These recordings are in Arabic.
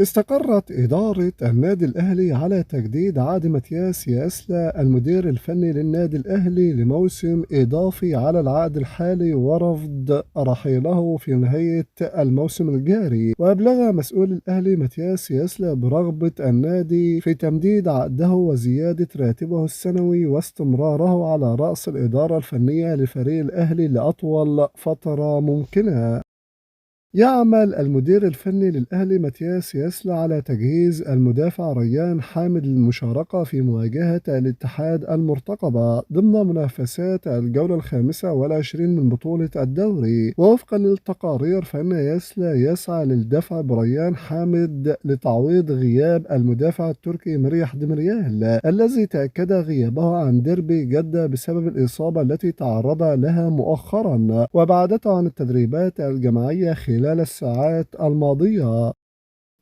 استقرت إدارة النادي الأهلي على تجديد عقد ماتياس ياسلا المدير الفني للنادي الأهلي لموسم إضافي على العقد الحالي ورفض رحيله في نهاية الموسم الجاري. وأبلغ مسؤول الأهلي ماتياس ياسلا برغبة النادي في تمديد عقده وزيادة راتبه السنوي واستمراره على رأس الإدارة الفنية لفريق الأهلي لأطول فترة ممكنة. يعمل المدير الفني للأهلي ماتياس يسلى على تجهيز المدافع ريان حامد للمشاركة في مواجهة الاتحاد المرتقبة ضمن منافسات الجولة الخامسة والعشرين من بطولة الدوري. ووفقا للتقارير فإن يسلى يسعى للدفع بريان حامد لتعويض غياب المدافع التركي مريح دمريال الذي تأكد غيابه عن ديربي جدة بسبب الإصابة التي تعرض لها مؤخرا وبعدته عن التدريبات الجماعية خلال الساعات الماضية.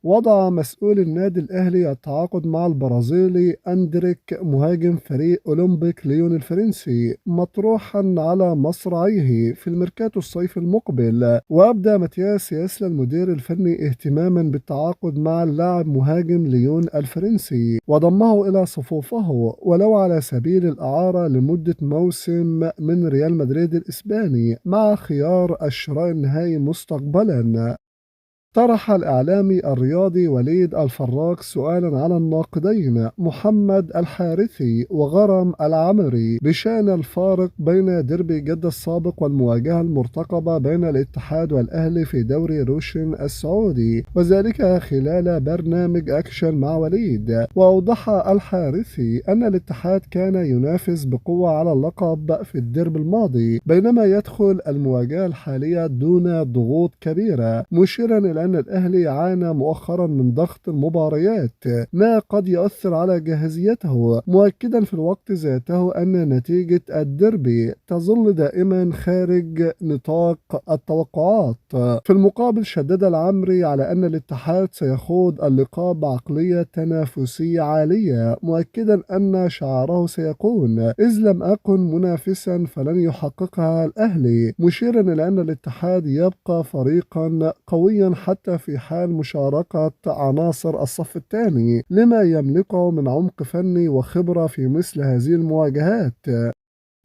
وضع مسؤول النادي الأهلي التعاقد مع البرازيلي أندريك مهاجم فريق أولمبيك ليون الفرنسي مطروحا على مصراعيه في الميركاتو الصيف المقبل. وأبدى ماتياس ياسلا المدير الفني اهتماما بالتعاقد مع اللاعب مهاجم ليون الفرنسي وضمه إلى صفوفه ولو على سبيل الإعارة لمدة موسم من ريال مدريد الإسباني مع خيار الشراء النهائي مستقبلا. طرح الإعلامي الرياضي وليد الفراق سؤالا على الناقدين محمد الحارثي وغرم العمري بشأن الفارق بين ديربي جدة السابق والمواجهة المرتقبة بين الاتحاد والأهلي في دوري روشن السعودي وذلك خلال برنامج أكشن مع وليد. وأوضح الحارثي أن الاتحاد كان ينافس بقوة على اللقب في الديربي الماضي بينما يدخل المواجهة الحالية دون ضغوط كبيرة مشيرا إلى أن الأهلي عانى مؤخرا من ضغط المباريات ما قد يؤثر على جاهزيته مؤكدا في الوقت ذاته أن نتيجة الديربي تظل دائما خارج نطاق التوقعات. في المقابل شدد العمري على أن الاتحاد سيخوض اللقاء بعقلية تنافسية عالية مؤكدا أن شعاره سيكون إذ لم أكن منافسا فلن يحققها الأهلي مشيرا إلى أن الاتحاد يبقى فريقا قويا حتى في حال مشاركة عناصر الصف الثاني لما يملكه من عمق فني وخبرة في مثل هذه المواجهات.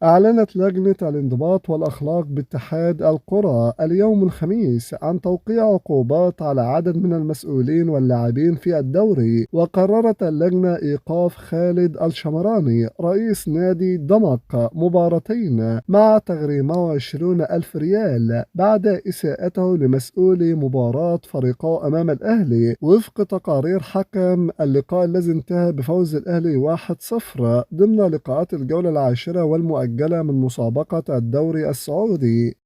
أعلنت لجنة الانضباط والأخلاق باتحاد القرى اليوم الخميس عن توقيع عقوبات على عدد من المسؤولين واللاعبين في الدوري. وقررت اللجنة إيقاف خالد الشمراني رئيس نادي دمق مباراتين مع تغريمه 20 ألف ريال بعد إساءته لمسؤولي مباراة فريقه أمام الأهلي وفق تقارير حكم اللقاء الذي انتهى بفوز الأهلي 1-0 ضمن لقاءات الجولة العاشرة والمؤجلة من مسابقة الدوري السعودي.